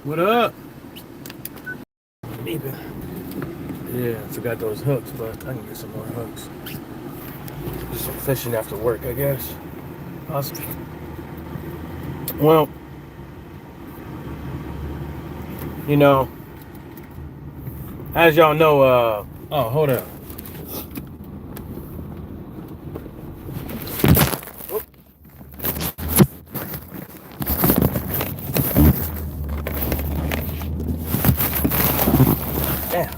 What up? Even. Yeah, I forgot those hooks, but I can get some more hooks. Just some fishing after work, I guess. Awesome. Well, you know, as y'all know, oh, hold up. Oh, damn.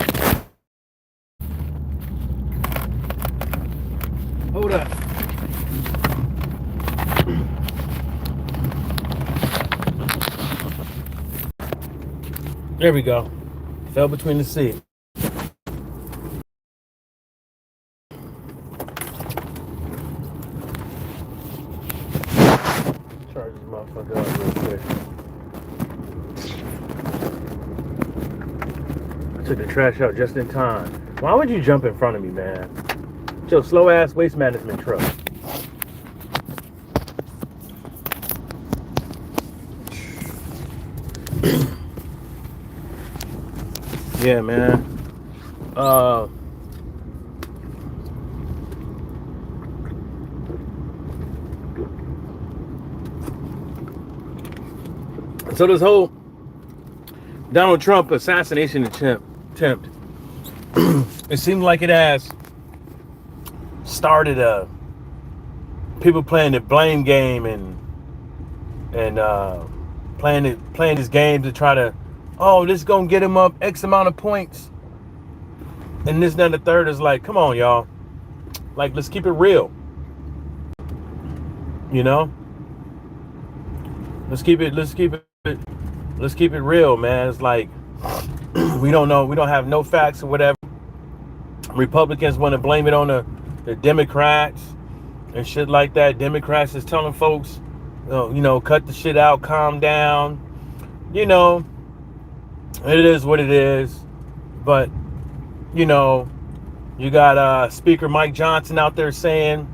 Hold up. There we go. Fell between the seat. Charge this motherfucker up real quick. I took the trash out just in time. Why would you jump in front of me, man? It's your slow ass waste management truck. Yeah, man. Uh, so this whole Donald Trump assassination attempt, it seems like it has started people playing the blame game and playing this game to try to, oh, this is gonna get him up X amount of points, and this, that, and the third is like, come on, y'all, like let's keep it real, you know, let's keep it real, man. It's like we don't know, we don't have no facts or whatever. Republicans want to blame it on the Democrats and shit like that. Democrats is telling folks, cut the shit out, calm down. You know, it is what it is. But, you got Speaker Mike Johnson out there saying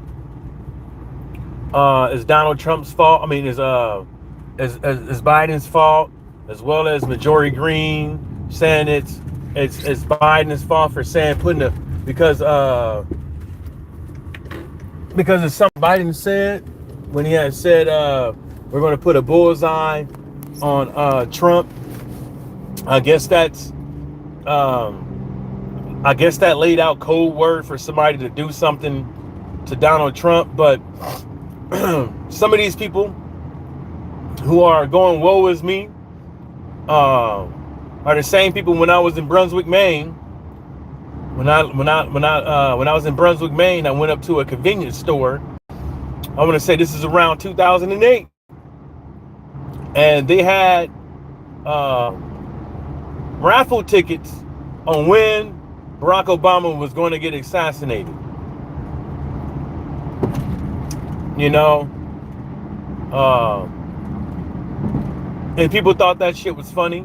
it's Donald Trump's fault. I mean, it's Biden's fault, as well as Majority Green saying it's Biden's fault for saying because of something Biden said when he had said we're going to put a bullseye on Trump. I guess that laid out code word for somebody to do something to Donald Trump. But some of these people who are going woe is me are the same people when I was in Brunswick, Maine. When I was in Brunswick, Maine, I went up to a convenience store. I want to say this is around 2008, and they had raffle tickets on when Barack Obama was going to get assassinated. And people thought that shit was funny.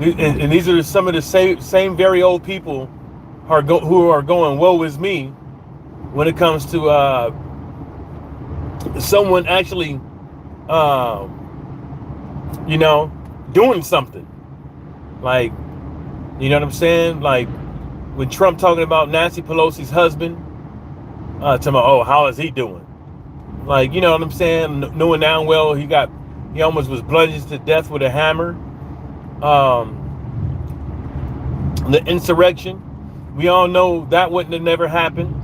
And these are some of the same very old people who are going woe is me when it comes to someone actually doing something. Like, you know what I'm saying? Like when Trump talking about Nancy Pelosi's husband, talking about, oh, how is he doing? Like, you know what I'm saying? Knowing damn well he almost was bludgeoned to death with a hammer. The insurrection, we all know that wouldn't have never happened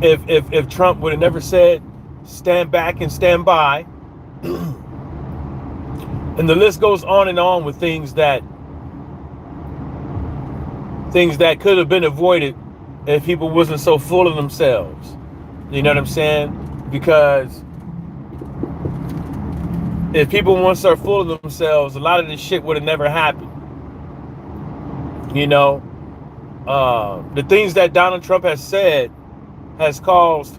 if Trump would have never said stand back and stand by. And the list goes on and on with things that could have been avoided if people wasn't so full of themselves. You know what I'm saying? Because if people weren't so full of themselves, a lot of this shit would have never happened. The things that Donald Trump has said has caused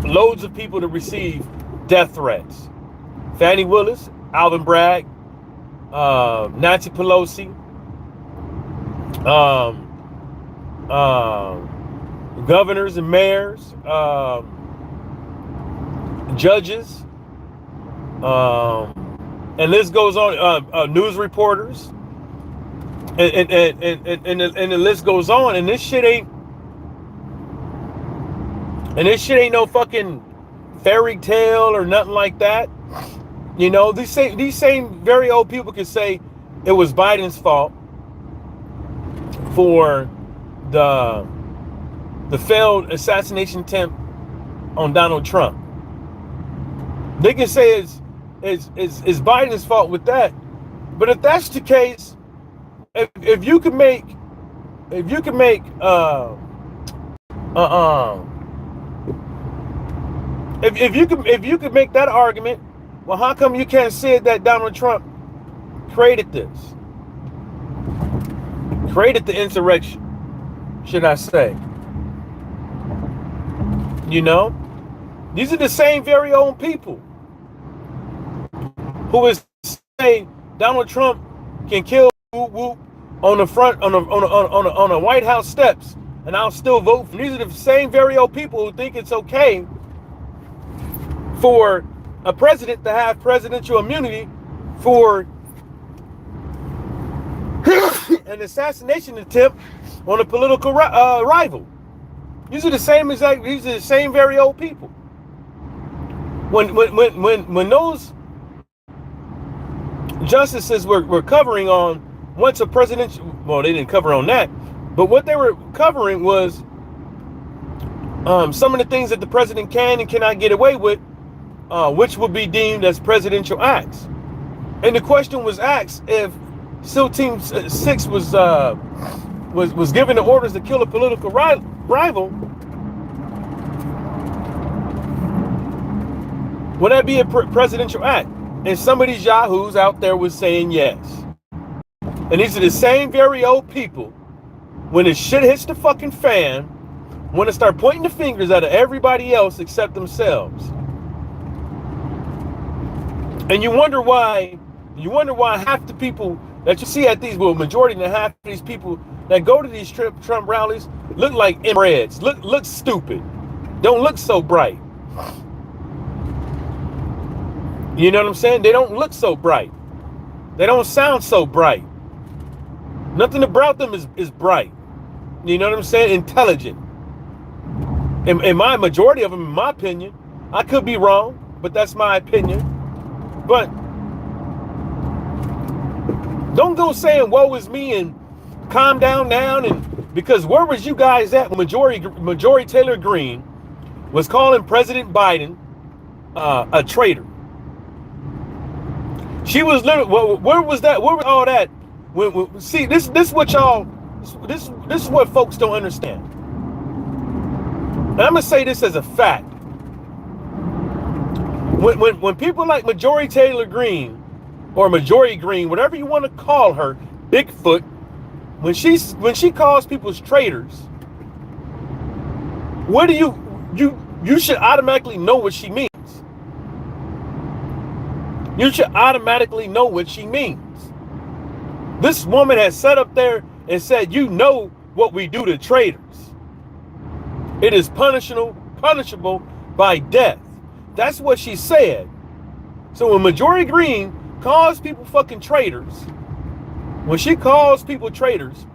loads of people to receive death threats. Fannie Willis, Alvin Bragg, Nancy Pelosi, governors and mayors, judges, And this goes on. News reporters, and the list goes on. And this shit ain't no fucking fairy tale or nothing like that. You know, these same very old people can say it was Biden's fault for the failed assassination attempt on Donald Trump. They can say it's Biden's fault with that. But if that's the case, if you could make if you could make that argument, well, how come you can't say that Donald Trump created the insurrection, should I say? You know, these are the same very own people who is saying Donald Trump can kill whoop whoop on the front on the White House steps, and I'll still vote for. These are the same very old people who think it's okay for a president to have presidential immunity for an assassination attempt on a political rival. These are the same very old people. When those justices were covering on once a presidential, well, they didn't cover on that, but what they were covering was some of the things that the president can and cannot get away with, which would be deemed as presidential acts. And the question was asked if SEAL Team 6 was given the orders to kill a political rival, would that be a presidential act? And some of these yahoos out there was saying yes. And these are the same very old people, when the shit hits the fucking fan, want to start pointing the fingers at everybody else except themselves. And you wonder why half the people that you see at these, well, majority than half of these people that go to these Trump rallies look like inbreds, look stupid, don't look so bright. You know what I'm saying? They don't look so bright. They don't sound so bright. Nothing about them is bright. You know what I'm saying? Intelligent. In my majority of them, in my opinion, I could be wrong, but that's my opinion. But don't go saying woe is me and calm down, and because where was you guys at when Marjorie Taylor Greene was calling President Biden a traitor? She was literally, where was that? Where was all that? See, this is what y'all, this is what folks don't understand. And I'm gonna say this as a fact. When people like Marjorie Taylor Greene or Marjorie Greene, whatever you want to call her, Bigfoot, when she calls people traitors, what do you should automatically know what she means. You should automatically know what she means. This woman has sat up there and said, you know what we do to traitors. It is punishable by death. That's what she said. So when Marjorie Greene calls people fucking traitors, when she calls people traitors,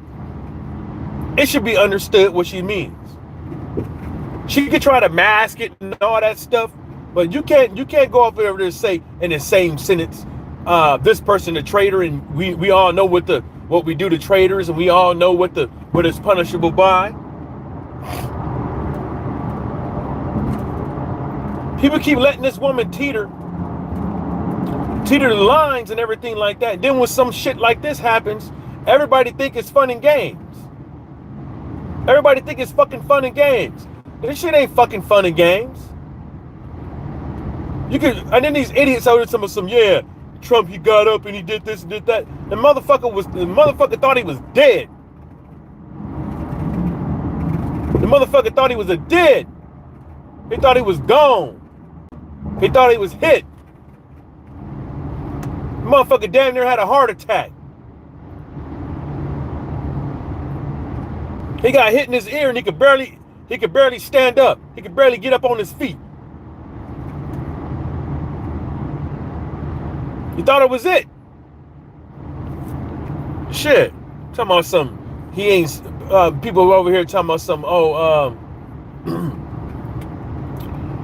it should be understood what she means. She could try to mask it and all that stuff, but you can't go up there and say in the same sentence, this person a traitor, and we all know what we do to traitors, and we all know what it's punishable by. People keep letting this woman teeter the lines and everything like that. Then when some shit like this happens, everybody think it's fun and games. Everybody think it's fucking fun and games. This shit ain't fucking fun and games. And then these idiots out there some yeah, Trump, he got up and he did this and did that. The motherfucker thought he was dead. The motherfucker thought he was dead. He thought he was gone. He thought he was hit. The motherfucker damn near had a heart attack. He got hit in his ear and he could barely stand up. He could barely get up on his feet. You thought it was it. Shit. Talking about some, he ain't, people over here talking about some,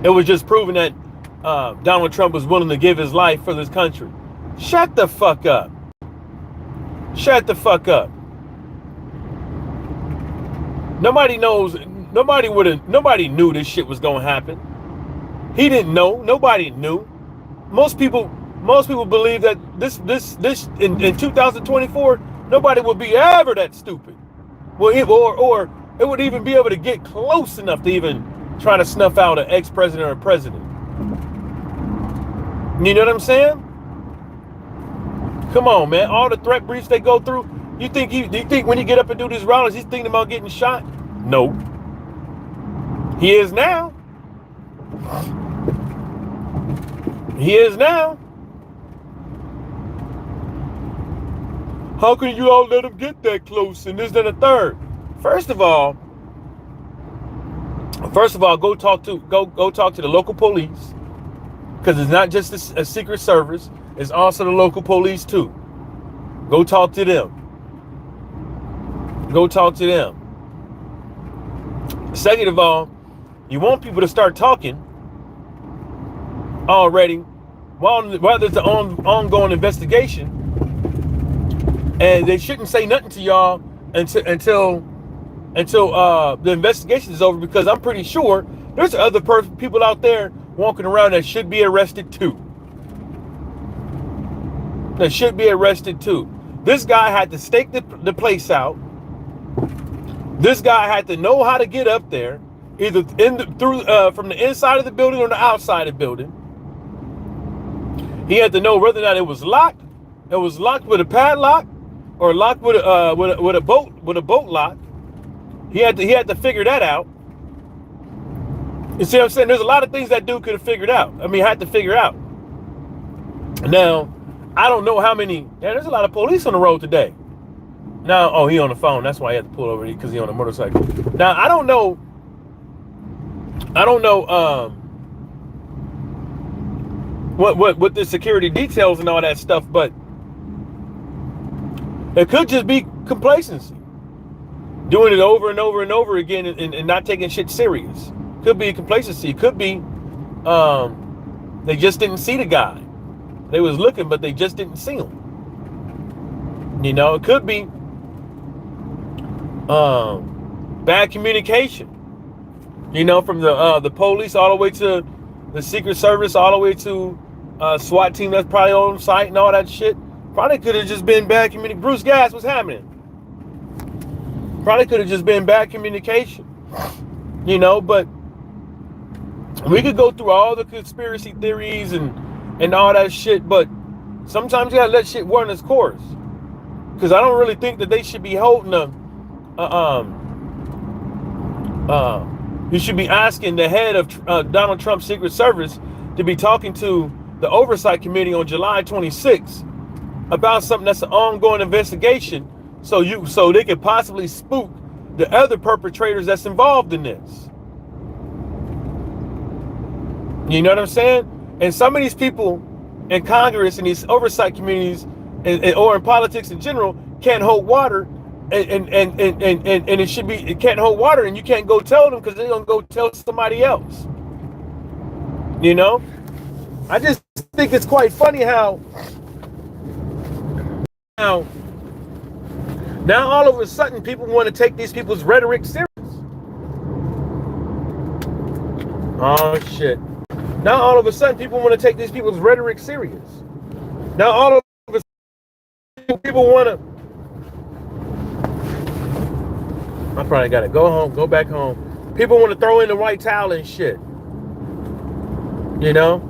it was just proving that Donald Trump was willing to give his life for this country. Shut the fuck up. Shut the fuck up. Nobody knows, nobody knew this shit was gonna happen. He didn't know. Nobody knew. Most people believe that this in 2024, nobody would be ever that stupid. Well, or it would even be able to get close enough to even try to snuff out an ex-president or president. You know what I'm saying? Come on, man. All the threat briefs they go through. You think when you get up and do these rallies, he's thinking about getting shot? No. He is now. He is now. How can you all let him get that close and this, then a third? First of all, go talk to the local police, because it's not just a Secret Service; it's also the local police too. Go talk to them. Go talk to them. Second of all, you want people to start talking already while there's an ongoing investigation, and they shouldn't say nothing to y'all until the investigation is over, because I'm pretty sure there's other people out there walking around that should be arrested too. That should be arrested too. This guy had to stake the place out. This guy had to know how to get up there, either from the inside of the building or the outside of the building. He had to know whether or not it was locked. It was locked with a padlock, or locked with a bolt lock. He had to figure that out. You see what I'm saying? There's a lot of things that dude could have figured out. Had to figure out. Now, I don't know how many. Yeah, there's a lot of police on the road today. Now, oh, he on the phone. That's why he had to pull over, because he on a motorcycle. Now, I don't know. What the security details and all that stuff, but it could just be complacency, doing it over and over and over again, and not taking shit serious. Could be complacency. Could be they just didn't see the guy. They was looking, but they just didn't see him. You know, it could be bad communication. You know, from the police all the way to the Secret Service, all the way to SWAT team that's probably on site and all that shit. Probably could have just been bad communication. Bruce Gas, what's happening? Probably could have just been bad communication. You know, but we could go through all the conspiracy theories and all that shit, but sometimes you gotta let shit run its course. Because I don't really think that they should be holding you should be asking the head of Donald Trump's Secret Service to be talking to the Oversight Committee on July 26th about something that's an ongoing investigation, so they could possibly spook the other perpetrators that's involved in this. You know what I'm saying? And some of these people in Congress and these oversight committees, or in politics in general, can't hold water, and it can't hold water, and you can't go tell them, because they're gonna go tell somebody else. You know, I just think it's quite funny how now all of a sudden people want to take these people's rhetoric serious. Oh shit. Now all of a sudden people want to take these people's rhetoric serious. Now all of a sudden people want to. I probably got to go back home. People want to throw in the white towel and shit. You know?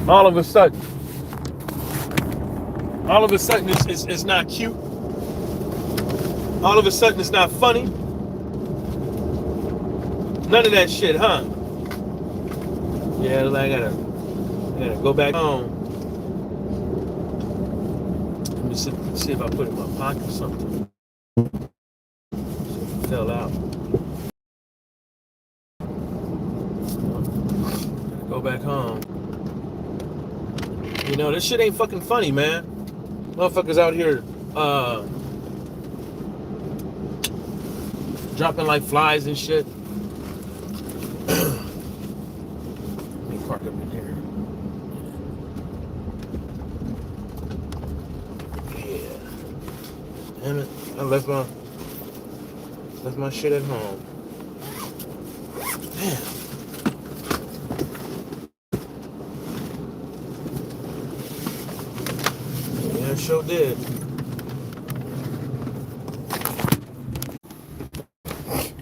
All of a sudden it's not cute. All of a sudden it's not funny. None of that shit, huh? Yeah, I gotta go back home. Let me see if I put it in my pocket or something. It fell out. Gotta go back home. You know, this shit ain't fucking funny, man. Motherfuckers out here dropping like flies and shit. Let me park up in here. Yeah. Damn it. I left my shit at home. Damn. Yeah, sure did.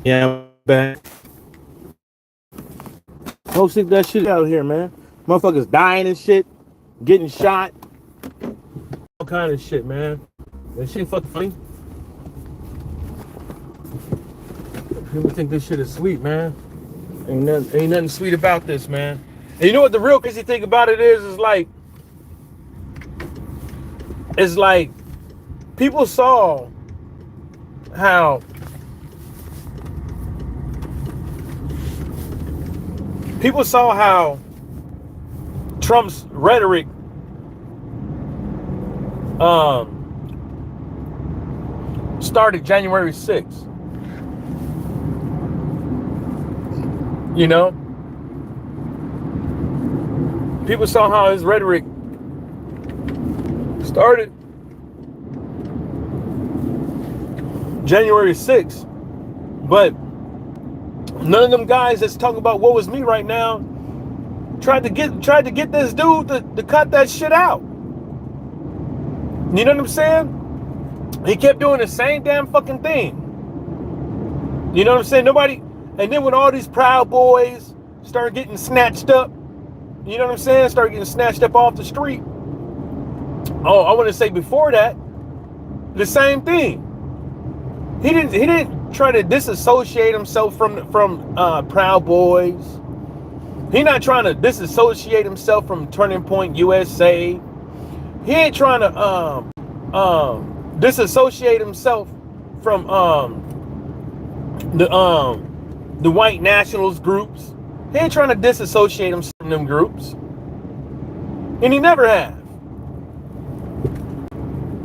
Yeah, I'm back. Folks think that shit out here, man. Motherfuckers dying and shit, getting shot, all kind of shit, man. That shit fucking funny. People think this shit is sweet, man. Ain't nothing sweet about this, man. And you know what the real crazy thing about it is like people saw how Trump's rhetoric started January 6th. You know? People saw how his rhetoric started January 6th. But none of them guys that's talking about what was me right now tried to get this dude to cut that shit out. You know what I'm saying? He kept doing the same damn fucking thing. You know what I'm saying? Nobody. And then when all these Proud Boys start getting snatched up, you know what I'm saying? Start getting snatched up off the street. Oh, I want to say before that, the same thing. He didn't try to disassociate himself from Proud Boys. He not trying to disassociate himself from Turning Point USA. He ain't trying to disassociate himself from the white nationalist groups. He ain't trying to disassociate himself from them groups. And he never have.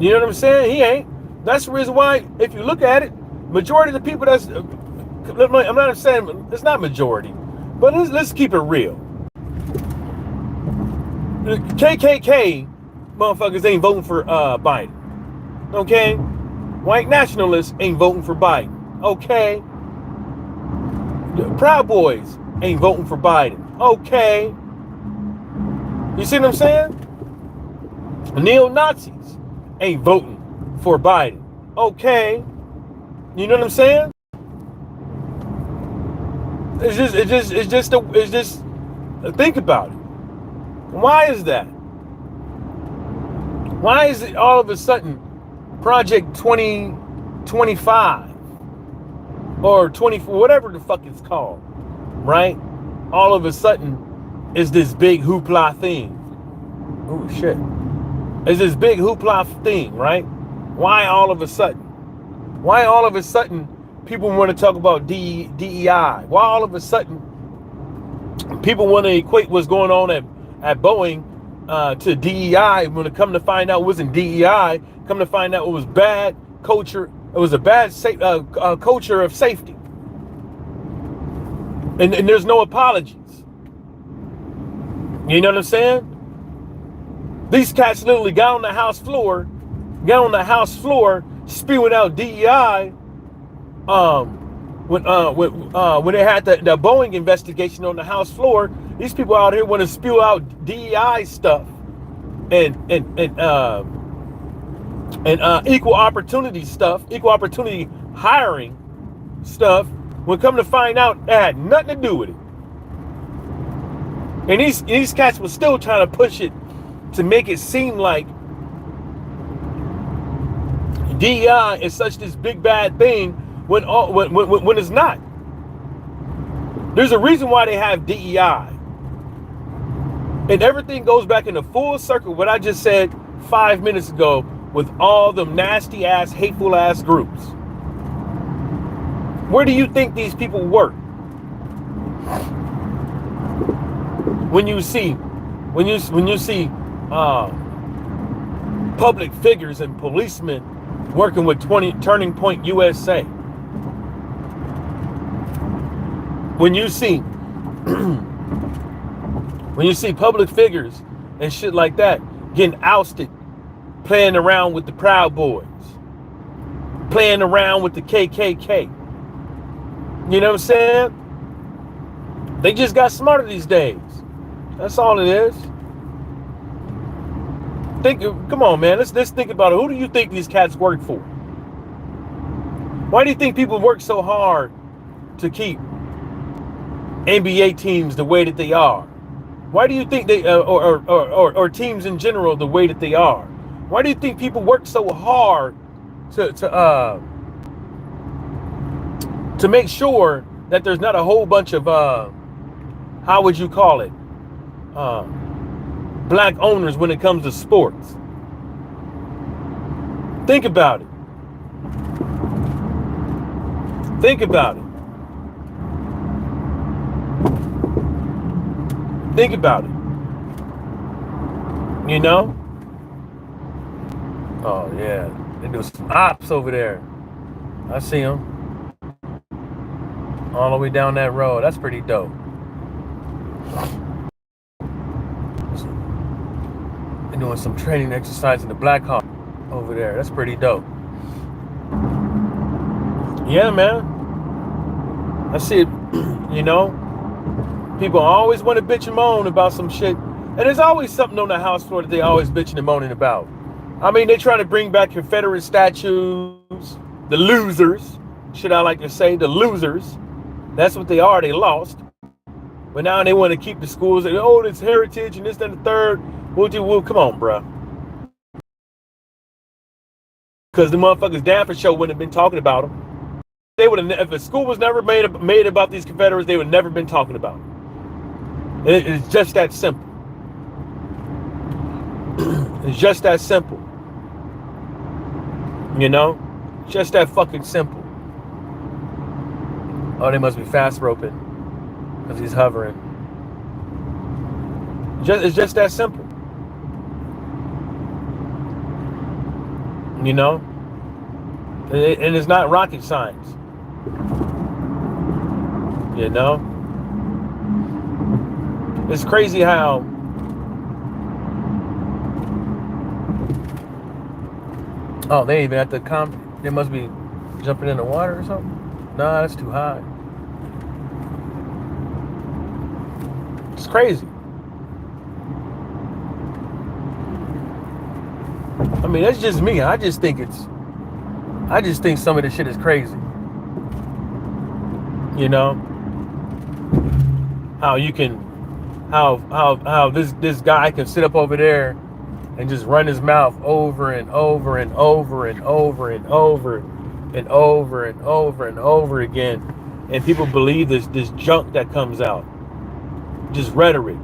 You know what I'm saying? He ain't. That's the reason why, if you look at it, majority of the people that's, I'm not saying, it's not majority, but let's keep it real. The KKK motherfuckers ain't voting for Biden. Okay? White nationalists ain't voting for Biden. Okay? The Proud Boys ain't voting for Biden. Okay? You see what I'm saying? Neo-Nazis ain't voting for Biden. Okay? You know what I'm saying? It's just think about it. Why is that? Why is it all of a sudden Project 2025 or 24, whatever the fuck it's called, right? All of a sudden is this big hoopla thing. Oh shit. It's this big hoopla thing, right? Why all of a sudden? Why all of a sudden people want to talk about DEI? Why all of a sudden people want to equate what's going on at Boeing to DEI, when it come to find out it wasn't DEI, come to find out it was bad culture, it was a bad culture of safety. And there's no apologies. You know what I'm saying? These cats literally got on the House floor spewing out DEI when they had the Boeing investigation on the House floor. These people out here want to spew out DEI stuff and equal opportunity stuff, equal opportunity hiring stuff, when come to find out it had nothing to do with it. And these cats were still trying to push it to make it seem like DEI is such this big bad thing when it's not. There's a reason why they have DEI. And everything goes back in a full circle, what I just said 5 minutes ago, with all them nasty ass, hateful ass groups. Where do you think these people work? When you see public figures and policemen working with Turning Point USA. When you see public figures and shit like that getting ousted, playing around with the Proud Boys, playing around with the KKK, you know what I'm saying? They just got smarter these days. That's all it is. Come on, man. Let's think about it. Who do you think these cats work for? Why do you think people work so hard to keep NBA teams the way that they are? Why do you think they, or teams in general, the way that they are? Why do you think people work so hard to make sure that there's not a whole bunch of how would you call it, black owners when it comes to sports? Think about it. Think about it. Think about it. You know? Oh yeah, they do some ops over there. I see them all the way down that road. That's pretty dope. They're doing some training exercise in the Black Hawk over there. That's pretty dope. Yeah, man. I see it. You know, people always want to bitch and moan about some shit, and there's always something on the House floor that they always bitching and moaning about. I mean, they try to bring back Confederate statues. The losers, should I like to say, the losers. That's what they are. They lost. But now they want to keep the schools. And, oh, it's heritage and this, that, and the third. Well, come on, bro. Because the motherfuckers down for sure wouldn't have been talking about them. They would have, if a school was never made about these Confederates, they would have never been talking about them. It's just that simple. It's just that simple. You know? Just that fucking simple. Oh, they must be fast roping because he's hovering. It's just that simple. You know? And it's not rocket science. You know? It's crazy how oh, they ain't even at the they must be jumping in the water or something? Nah, that's too high. It's crazy. I mean, that's just me. I just think some of this shit is crazy. You know? How this guy can sit up over there and just run his mouth over and over and over and over and over and over and over and over again, and people believe this junk that comes out, just rhetoric.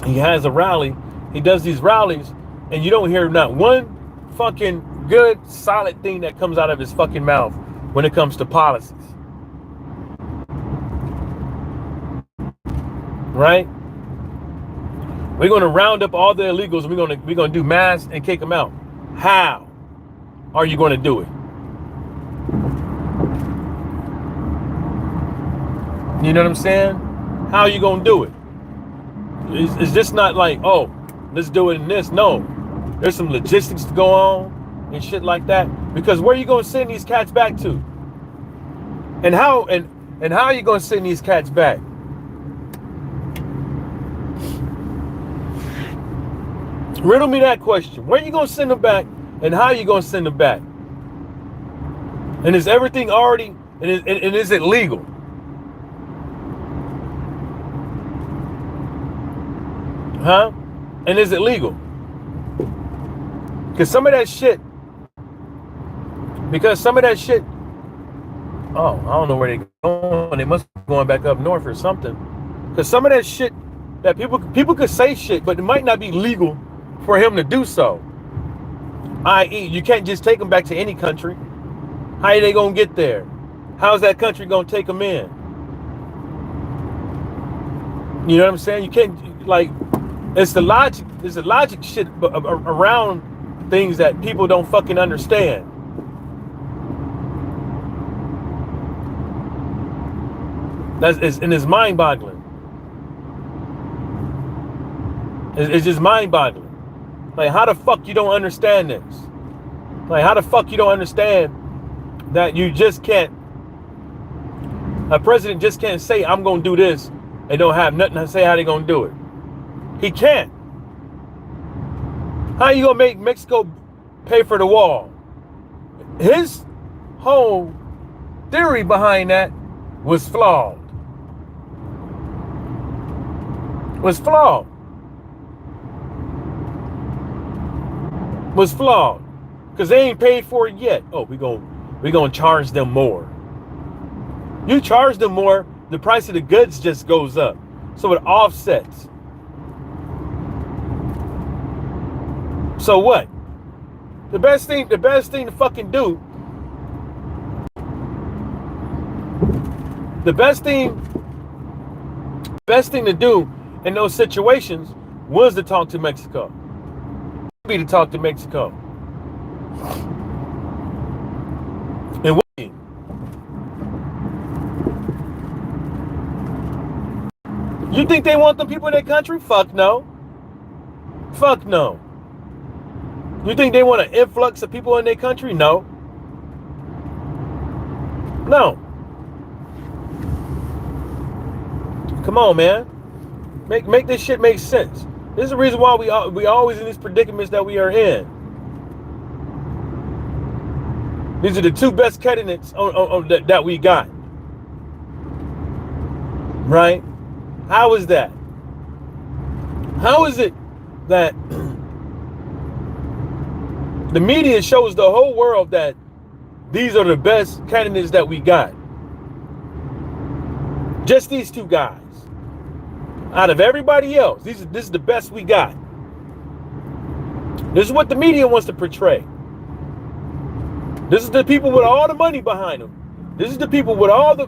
He has a rally, he does these rallies, and you don't hear not one fucking good solid thing that comes out of his fucking mouth when it comes to policies. Right? We're going to round up all the illegals and we're going to do mass and kick them out. How are you going to do it? You know what I'm saying? How are you going to do it? It's just not like, oh, let's do it in this. No, there's some logistics to go on and shit like that. Because where are you going to send these cats back to? And how are you going to send these cats back? Riddle me that question. Where are you going to send them back, and how are you going to send them back? And is everything already, and is it legal? Huh? And is it legal? Because some of that shit, oh, I don't know where they're going. They must be going back up north or something. Because some of that shit that people could say shit, but it might not be legal for him to do so. I.e., you can't just take them back to any country. How are they going to get there? How's that country going to take them in? You know what I'm saying? You can't, like, it's the logic. there's a logic shit around things that people don't fucking understand. And it's mind-boggling. It's just mind-boggling. Like, how the fuck you don't understand this? Like, how the fuck you don't understand that you just can't, a president just can't say, I'm going to do this, and don't have nothing to say how they going to do it. He can't. How you going to make Mexico pay for the wall? His whole theory behind that was flawed. Was flawed. Because they ain't paid for it yet. Oh, we gonna charge them more. You charge them more, the price of the goods just goes up. So it offsets. So what? The best thing to fucking do. The best thing to do in those situations was to talk to Mexico. Be to talk to Mexico. And what? You think they want the people in their country? Fuck no. Fuck no. You think they want an influx of people in their country? No. No. Come on, man. Make this shit make sense. This is the reason why we always in these predicaments that we are in. These are the two best candidates that we got. Right? How is that? How is it that the media shows the whole world that these are the best candidates that we got? Just these two guys. Out of everybody else, this is the best we got. This is what the media wants to portray. This is the people with all the money behind them. This is the people with all the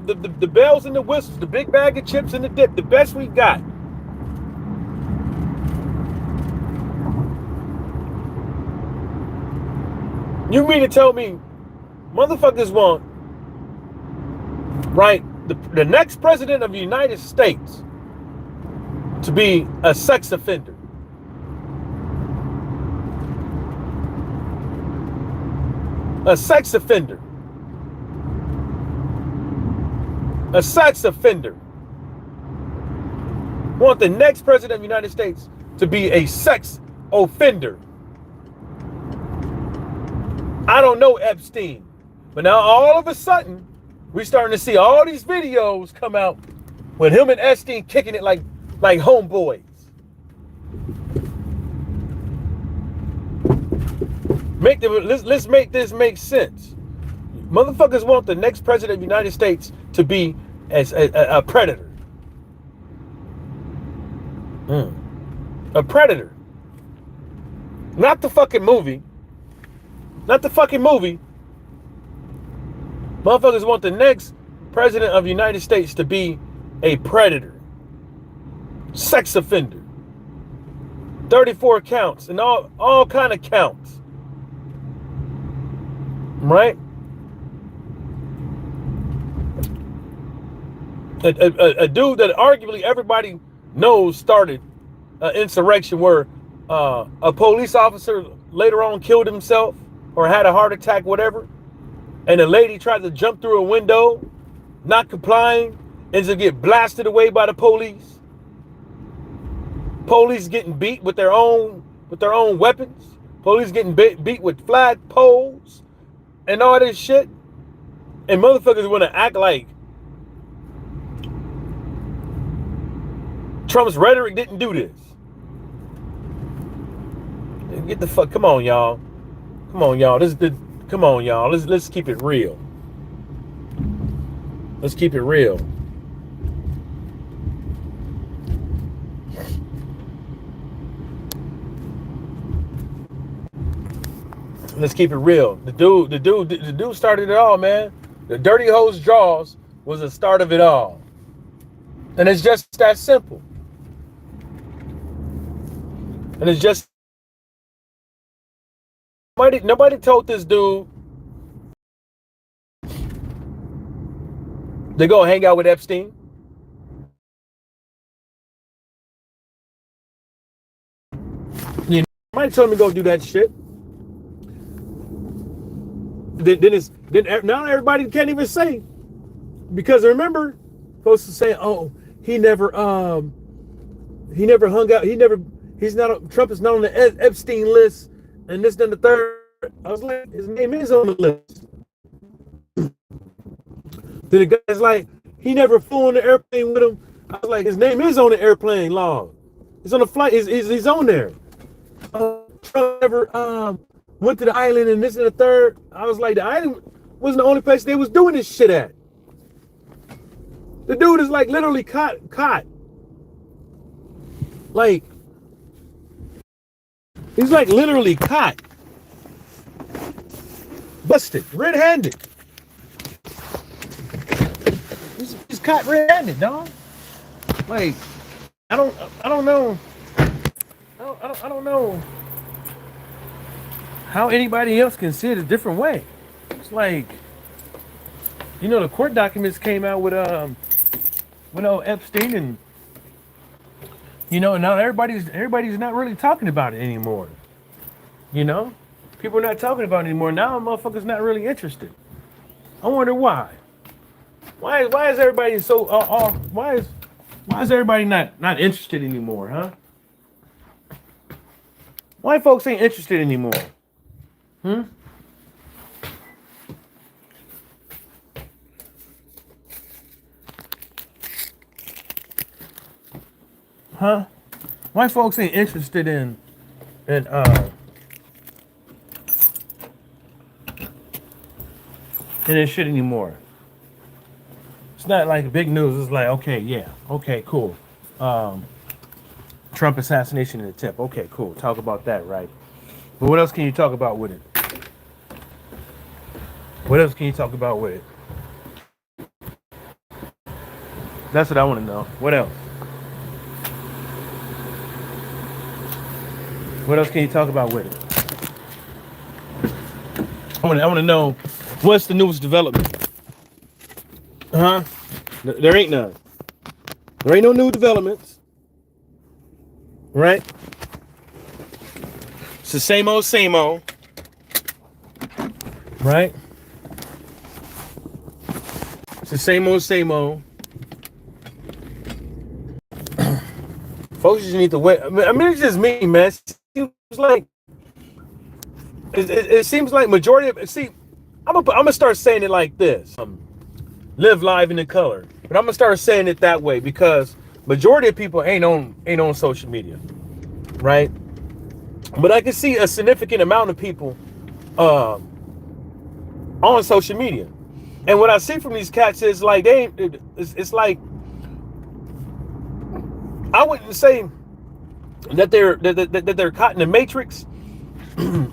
bells and the whistles, the big bag of chips and the dip, the best we got. You mean to tell me motherfuckers want, right, the next president of the United States to be a sex offender? A sex offender. A sex offender. Want the next president of the United States to be a sex offender. I don't know Epstein, but now all of a sudden we're starting to see all these videos come out with him and Epstein kicking it like homeboys. Let's make this make sense. Motherfuckers want the next president of the United States to be as a predator. A predator. Not the fucking movie. Not the fucking movie. Motherfuckers want the next president of the United States to be a predator. Sex offender. 34 counts and all kind of counts. Right? A dude that arguably everybody knows started an insurrection where a police officer later on killed himself or had a heart attack, whatever, and a lady tried to jump through a window, not complying, and to get blasted away by the police. Police getting beat with their own weapons. Police getting beat with flag poles and all this shit. And motherfuckers want to act like Trump's rhetoric didn't do this. Get the fuck, come on, y'all. Come on, y'all. Come on, y'all. Let's keep it real. Let's keep it real. Let's keep it real. The dude started it all, man. The dirty hose draws was the start of it all. And it's just that simple. And it's just nobody told this dude to go hang out with Epstein. You know, nobody told him to go do that shit. Then now everybody can't even say, because remember, folks are saying, oh, he never hung out, Trump is not on the Epstein list, and this, then the third. I was like, his name is on the list. Then the guy's like, he never flew on the airplane with him. I was like, his name is on the airplane log. He's on the flight. He's on there. Trump never went to the island and this and the third. I was like, the island wasn't the only place they was doing this shit at. The dude is like literally caught. Like, he's like literally caught. Busted, red-handed. He's caught red-handed, dog. Like, I don't know. I don't know how anybody else can see it a different way. It's like, you know, the court documents came out with Epstein, and you know, now everybody's not really talking about it anymore. You know, people are not talking about it anymore. Now, motherfuckers not really interested. I wonder why. Why is everybody so why is everybody not interested anymore, huh? Why folks ain't interested anymore? Huh? Why folks ain't interested in this shit anymore? It's not like big news. It's like, okay, yeah, okay, cool. Trump assassination attempt. Okay, cool. Talk about that, right? But what else can you talk about with it? What else can you talk about with it? That's what I want to know. What else? What else can you talk about with it? I want to know, what's the newest development? Huh? There ain't none. There ain't no new developments. Right? It's the same old, same old. Right? It's the same old, same old. Folks just need to wait. I mean, it's just me, man. It seems like majority of, see, I'm gonna start saying it like this. Live live in the color. But I'm gonna start saying it that way because majority of people ain't on social media. Right? But I can see a significant amount of people on social media. And what I see from these cats is like it's like, I wouldn't say that they're caught in the matrix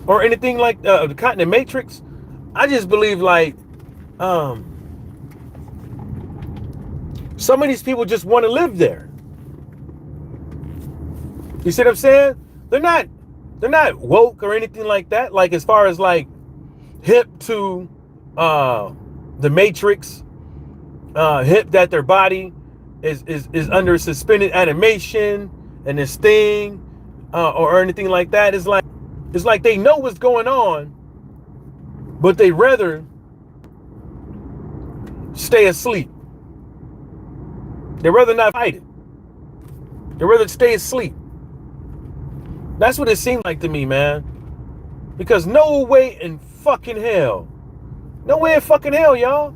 or anything like caught in the matrix. I just believe like some of these people just want to live there. You see what I'm saying? They're not woke or anything like that. Like as far as like hip to the matrix, hip that their body is under suspended animation and this thing or anything like that. It's like they know what's going on, but they rather stay asleep. They rather not fight it. They rather stay asleep. That's what it seemed like to me, man. Because no way in fucking hell. No way in fucking hell, y'all.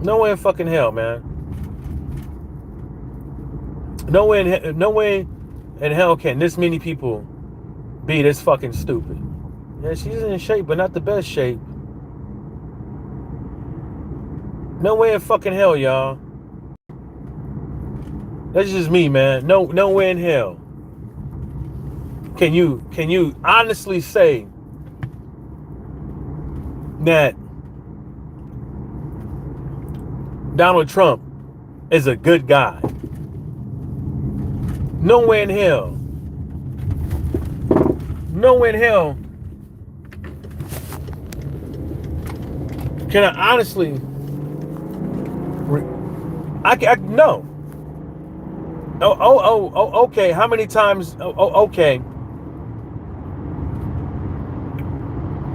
No way in fucking hell, man. No way in hell can this many people be this fucking stupid. Yeah, she's in shape, but not the best shape. No way in fucking hell, y'all. That's just me, man. No way in hell. Can you honestly say that Donald Trump is a good guy. No way in hell. No way in hell can I honestly. No. Okay. How many times? Okay.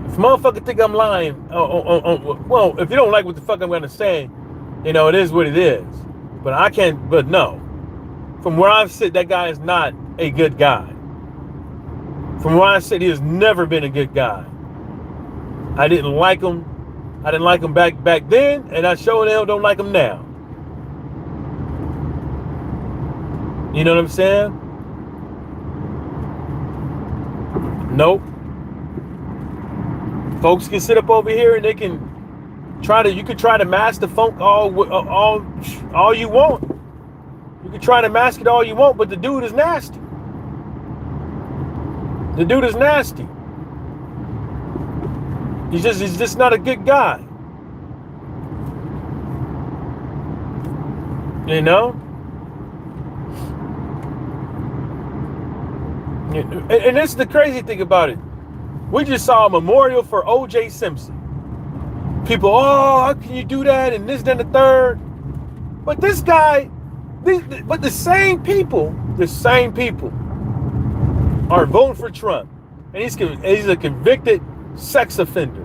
If motherfucker think I'm lying, well, if you don't like what the fuck I'm gonna say, it is what it is. But I can't. But no, from where I sit, that guy is not a good guy. From where I sit, he has never been a good guy. I didn't like him. I didn't like him back then, and I sure the hell don't like him now. You know what I'm saying? Nope. Folks can sit up over here and they can you can try to mask the funk all you want. You can try to mask it all you want, but the dude is nasty. The dude is nasty. He's just not a good guy. You know? And this is the crazy thing about it. We just saw a memorial for O.J. Simpson. People, how can you do that? And this, then the third. But this guy, but the same people are voting for Trump. And he's a convicted sex offender.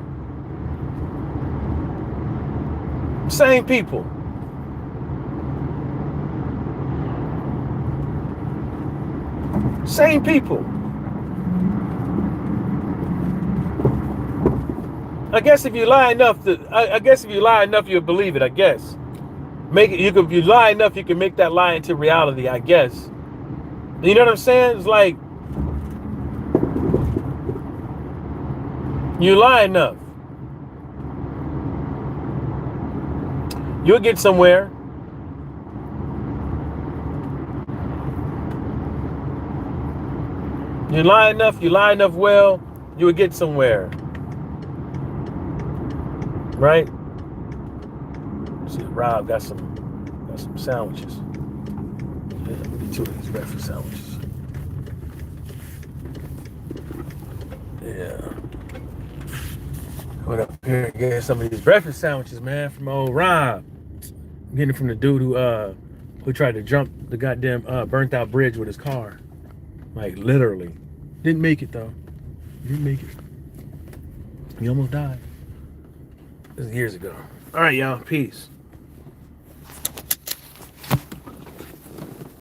Same people. Same people. I guess if you lie enough, you'll believe it. I guess. If you lie enough, you can make that lie into reality. I guess. You know what I'm saying? It's like you lie enough, you'll get somewhere. You lie enough well, you will get somewhere. Right? See, Rob got some sandwiches. Yeah, let me get 2 of these breakfast sandwiches. Yeah. Went up here and get some of these breakfast sandwiches, man, from old Rob. I'm getting it from the dude who tried to jump the goddamn burnt out bridge with his car. Like, literally. Didn't make it, though. Didn't make it. He almost died. This is years ago. All right, y'all. Peace.